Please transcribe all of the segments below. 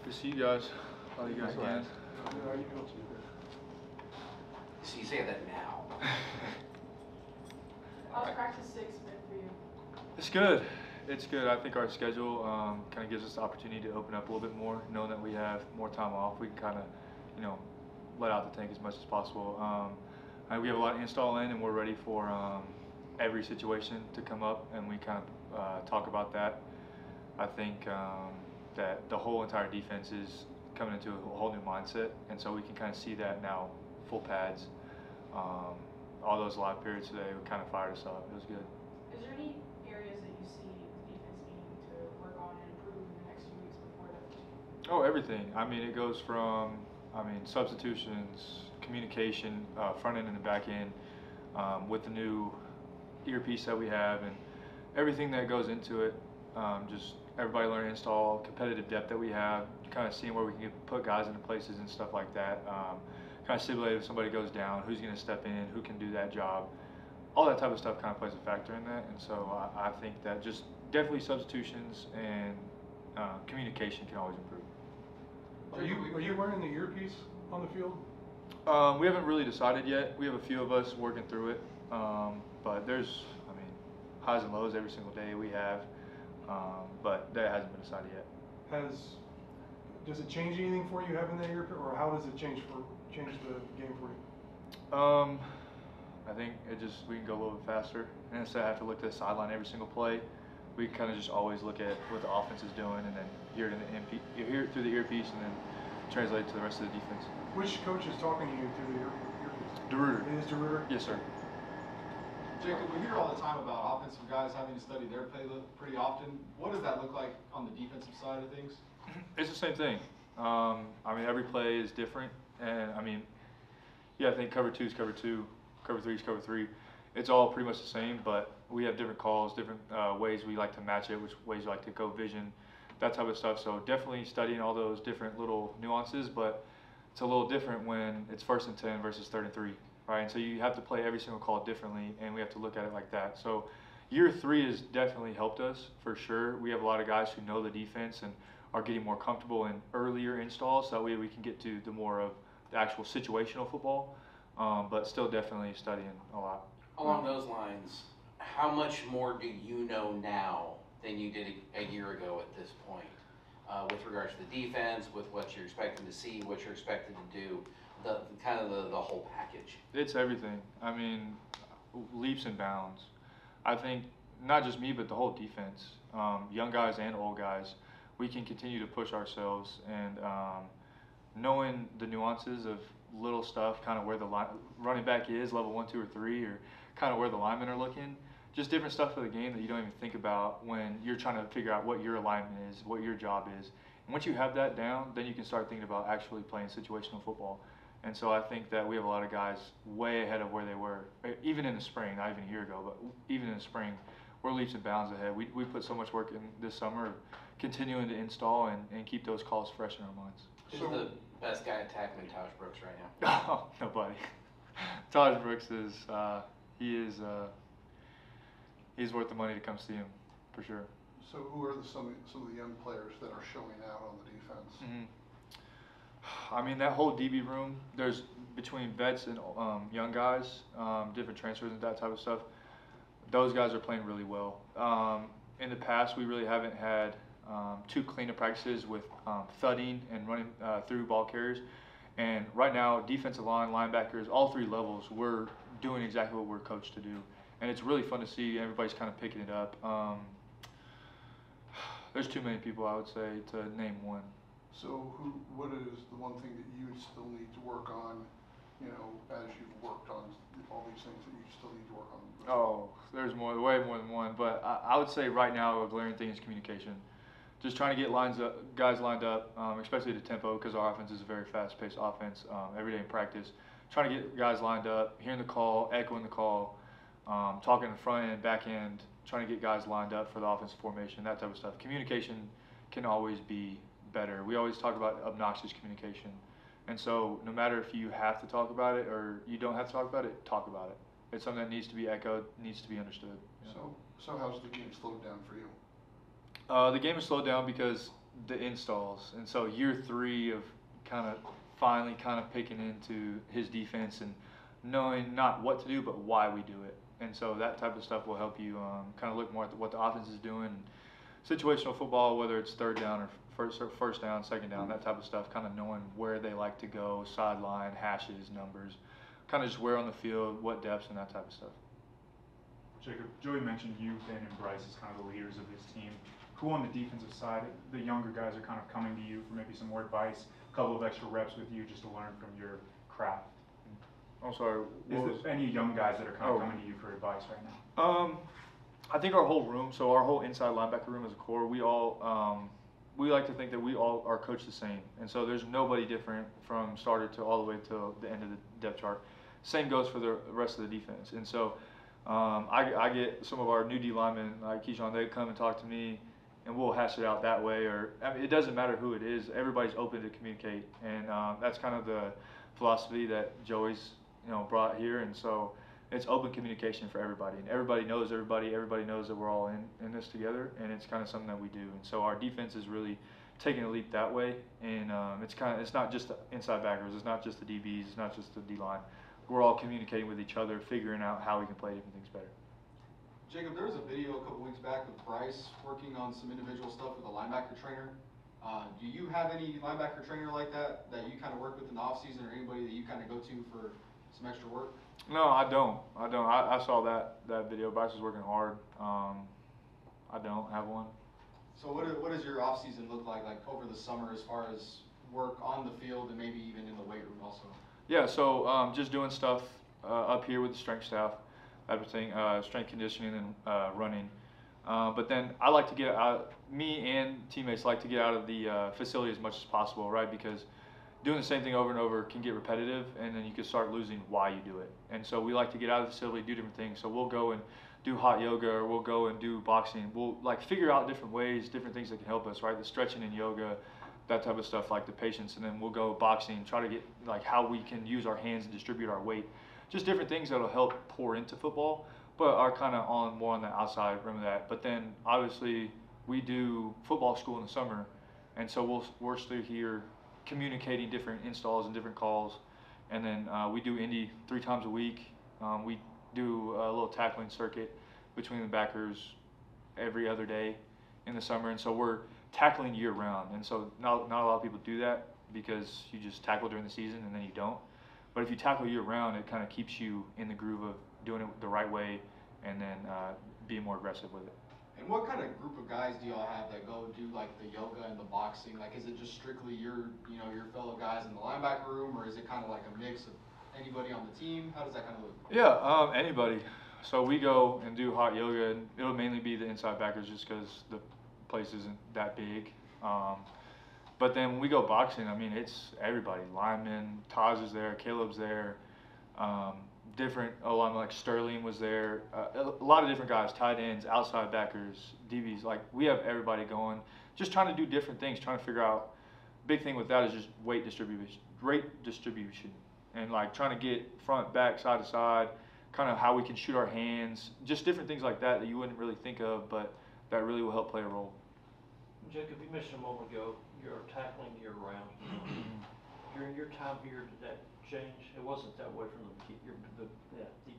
to see you guys. How you guys doing? So you say that now. How's practice 6 been for you? It's good. It's good. I think our schedule kind of gives us the opportunity to open up a little bit more, knowing that we have more time off. We can kind of, let out the tank as much as possible. We have a lot of install in, and we're ready for every situation to come up, and we kind of talk about that. I think that the whole entire defense is coming into a whole new mindset, and so we can kind of see that now. Full pads, all those live periods today kind of fired us up. It was good. Is there any areas that you see the defense needing to work on and improve in the next few weeks before that? Oh, everything. I mean, it goes from, substitutions, communication, front end and the back end, with the new earpiece that we have and everything that goes into it. Just everybody learn to install, competitive depth that we have, kind of seeing where we can put guys into places and stuff like that. Kind of simulate if somebody goes down, who's going to step in, who can do that job. All that type of stuff kind of plays a factor in that, and so I think that just definitely substitutions and communication can always improve. Are you wearing the earpiece on the field? We haven't really decided yet. We have a few of us working through it, but there's, highs and lows every single day we have, but that hasn't been decided yet. Does it change anything for you having that earpiece, or how does it change the game for you? I think we can go a little bit faster, and instead of have to look at the sideline every single play, we can kind of just always look at what the offense is doing, and then hear it through the earpiece, and then translate it to the rest of the defense. Which coach is talking to you through the earpiece? DeRuiter. It is DeRuiter? Yes, sir. Jacob, we hear all the time about offensive guys having to study their playbook pretty often. What does that look like on the defensive side of things? It's the same thing. Every play is different, and I think cover 2 is cover 2, cover 3 is cover 3. It's all pretty much the same, but we have different calls, different ways we like to match it, which ways we like to go vision, that type of stuff. So definitely studying all those different little nuances, but it's a little different when it's 1st and 10 versus 3rd and 3, right? And so you have to play every single call differently, and we have to look at it like that. So year 3 has definitely helped us for sure. We have a lot of guys who know the defense and are getting more comfortable in earlier installs, so that way we can get to the more of the actual situational football, but still definitely studying a lot. Along those lines, how much more do you know now than you did a year ago at this point, with regards to the defense, with what you're expecting to see, what you're expected to do, the whole package? It's everything. Leaps and bounds. I think not just me, but the whole defense, young guys and old guys, we can continue to push ourselves, and knowing the nuances of little stuff, kind of where the running back is, level 1, 2, or 3, or kind of where the linemen are looking, just different stuff for the game that you don't even think about when you're trying to figure out what your alignment is, what your job is. And once you have that down, then you can start thinking about actually playing situational football. And so I think that we have a lot of guys way ahead of where they were, even in the spring, not even a year ago, but even in the spring, we're leaps and bounds ahead. We put so much work in this summer, continuing to install and keep those calls fresh in our minds. Who's the best guy at tackling Taj Brooks right now? Oh, nobody. Taj Brooks is he's worth the money to come see him, for sure. So who are some of the young players that are showing out on the defense? That whole DB room, there's between vets and young guys, different transfers and that type of stuff. Those guys are playing really well. In the past, we really haven't had two cleanup practices with thudding and running through ball carriers. And right now, defensive line, linebackers, all 3 levels, we're doing exactly what we're coached to do. And it's really fun to see everybody's kind of picking it up. There's too many people, I would say, to name one. So what is the one thing that you still need to work on, as you've worked on all these things that you still need to work on? Oh, there's way more than one. But I would say right now a glaring thing is communication. Just trying to get guys lined up, especially the tempo, because our offense is a very fast-paced offense every day in practice. Trying to get guys lined up, hearing the call, echoing the call, talking the front end, back end, trying to get guys lined up for the offensive formation, that type of stuff. Communication can always be better. We always talk about obnoxious communication. And so no matter if you have to talk about it or you don't have to talk about it, talk about it. It's something that needs to be echoed, needs to be understood. So how's the game slowed down for you? The game has slowed down because the installs. And so year 3 of finally picking into his defense and knowing not what to do, but why we do it. And so that type of stuff will help you kind of look more at what the offense is doing. Situational football, whether it's third down or first down, second down, that type of stuff, kind of knowing where they like to go, sideline, hashes, numbers, kind of just where on the field, what depths, and that type of stuff. Jacob, Joey mentioned you, Ben, and Bryce as kind of the leaders of this team. Who on the defensive side, the younger guys are kind of coming to you for maybe some more advice, a couple of extra reps with you just to learn from your craft? I'm sorry. Is there any young guys that are kind of coming to you for advice right now? I think our whole room, so our whole inside linebacker room as a core, we all we like to think that we all are coached the same, and so there's nobody different from starter to all the way to the end of the depth chart. Same goes for the rest of the defense, and so I get some of our new D linemen like Keyshawn, they come and talk to me, and we'll hash it out that way. Or I mean, it doesn't matter who it is. Everybody's open to communicate, and that's kind of the philosophy that Joey's brought here, and so it's open communication for everybody, and everybody knows everybody. Everybody knows that we're all in this together, and it's kind of something that we do. And so our defense is really taking a leap that way, and it's not just the inside backers, it's not just the DBs, it's not just the D line. We're all communicating with each other, figuring out how we can play different things better. Jacob, there was a video a couple weeks back with Bryce working on some individual stuff with a linebacker trainer. Do you have any linebacker trainer like that you kind of work with in the offseason, or anybody that you kind of go to for some extra work? No, I don't. I saw that video. Bryce is working hard. I don't have one. So what does your off season look like over the summer as far as work on the field and maybe even in the weight room also? Yeah, so just doing stuff up here with the strength staff, type of thing, strength conditioning and running. But then I like to get out. Me and teammates like to get out of the facility as much as possible, right? Because doing the same thing over and over can get repetitive, and then you can start losing why you do it. And so we like to get out of the facility, do different things. So we'll go and do hot yoga, or we'll go and do boxing. We'll figure out different ways, different things that can help us, right? The stretching and yoga, that type of stuff, like the patience. And then we'll go boxing, try to get how we can use our hands and distribute our weight. Just different things that'll help pour into football, but are kind of more on the outside rim of that. But then obviously we do football school in the summer, and so we're still here communicating different installs and different calls. And then we do Indy 3 times a week. We do a little tackling circuit between the backers every other day in the summer, and so we're tackling year round. And so not a lot of people do that because you just tackle during the season and then you don't. But if you tackle year round, it kind of keeps you in the groove of doing it the right way, and then being more aggressive with it. And what kind of group of guys do y'all have that go do the yoga and the boxing? Is it just strictly your fellow guys in the linebacker room, or is it kind of like a mix of anybody on the team? How does that kind of look? Yeah, anybody. So we go and do hot yoga, and it'll mainly be the inside backers just because the place isn't that big. But then when we go boxing, I mean, it's everybody. Linemen, Taj is there, Caleb's there. Different linemen like Sterling was there. A lot of different guys, tight ends, outside backers, DBs. We have everybody going, just trying to do different things, trying to figure out. Big thing with that is just weight distribution, and trying to get front, back, side to side, kind of how we can shoot our hands, just different things like that you wouldn't really think of, but that really will help play a role. Jacob, you mentioned a moment ago you're tackling year round. During your time here, did that change? It wasn't that way from the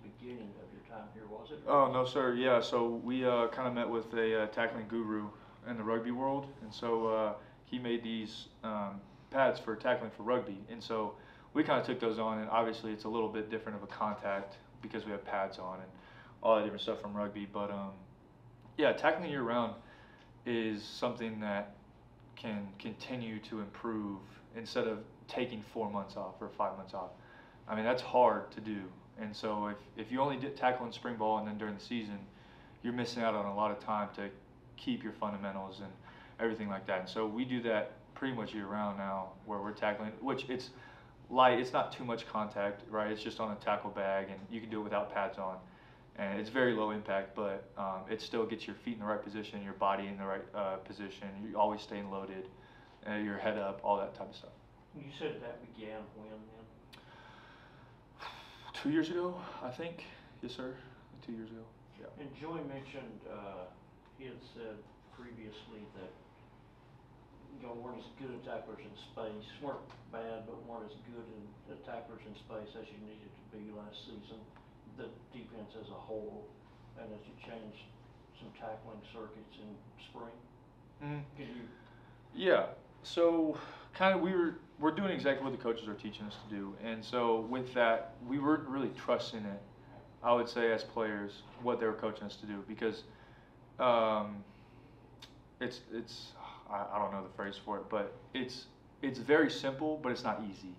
beginning of your time here, was it? Oh, no, sir. Yeah, so we kind of met with a tackling guru in the rugby world, and so he made these pads for tackling for rugby, and so we kind of took those on, and obviously it's a little bit different of a contact because we have pads on and all that different stuff from rugby, but yeah, tackling year round is something that can continue to improve instead of taking 4 months off or 5 months off. I mean, that's hard to do. And so if you only tackle in spring ball and then during the season, you're missing out on a lot of time to keep your fundamentals and everything like that. And so we do that pretty much year round now, where we're tackling, which it's light, it's not too much contact, right? It's just on a tackle bag, and you can do it without pads on. And it's very low impact, but it still gets your feet in the right position, your body in the right position. You always staying loaded, your head up, all that type of stuff. You said that began when then? 2 years ago, I think. Yes, sir. 2 years ago. Yeah. And Joey mentioned he had said previously that weren't as good at tacklers in space, weren't bad, but weren't as good at tacklers in space as you needed to be last season, the defense as a whole, and as you changed some tackling circuits in spring? Mm. Can you? Yeah. So kind of we're doing exactly what the coaches are teaching us to do, and so with that, we weren't really trusting it. I would say as players, what they were coaching us to do, because it's I don't know the phrase for it, but it's very simple, but it's not easy,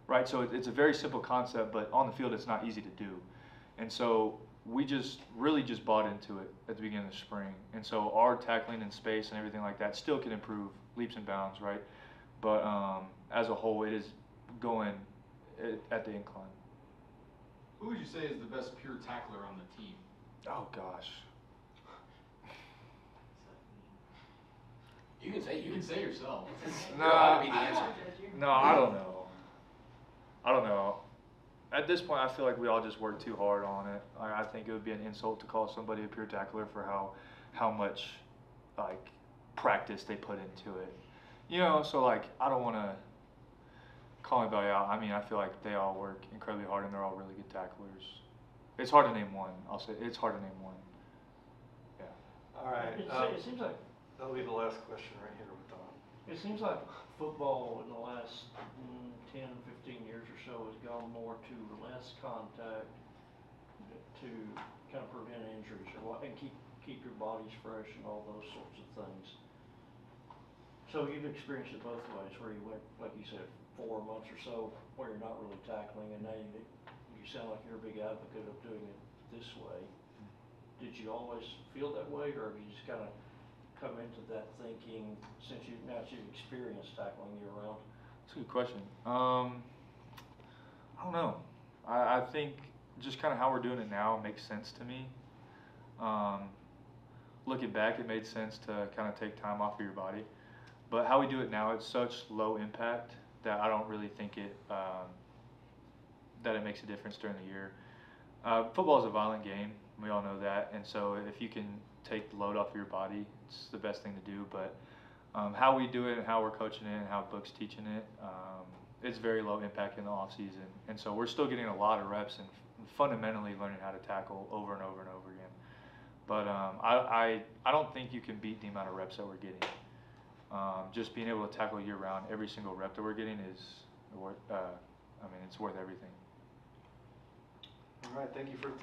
right? So it's a very simple concept, but on the field it's not easy to do, and so we just really just bought into it at the beginning of the spring, and so our tackling in space and everything like that still can improve leaps and bounds, right? But as a whole, it is going at the incline. Who would you say is the best pure tackler on the team? Oh gosh. You can say You can say yourself. No, ought to be the I answer. won't judge you. No, I don't know. I don't know. At this point, I feel like we all just work too hard on it. I think it would be an insult to call somebody a pure tackler for how much like practice they put into it. You know, so like I don't want to call anybody out. I mean, I feel like they all work incredibly hard and they're all really good tacklers. It's hard to name one. I'll say it's hard to name one. Yeah. All right, It seems like that'll be the last question right here with Don. It seems like football in the last 10, 15 years or so has gone more to less contact to kind of prevent injuries or what, and keep your bodies fresh and all those sorts of things. So you've experienced it both ways, where you went, like you said, 4 months or so where you're not really tackling, and now you sound like you're a big advocate of doing it this way. Did you always feel that way, or have you just kind of come into that thinking since you've experienced tackling year round? That's a good question. I don't know. I think just kind of how we're doing it now makes sense to me. Looking back, it made sense to kind of take time off of your body. But how we do it now, it's such low impact that I don't really think that it makes a difference during the year. Football is a violent game. We all know that. And so if you can take the load off of your body, it's the best thing to do. But how we do it and how we're coaching it and how Book's teaching it, it's very low impact in the off season. And so we're still getting a lot of reps and fundamentally learning how to tackle over and over and over again. But I don't think you can beat the amount of reps that we're getting. Just being able to tackle year round, every single rep that we're getting is, it's worth everything. All right, thank you for the time.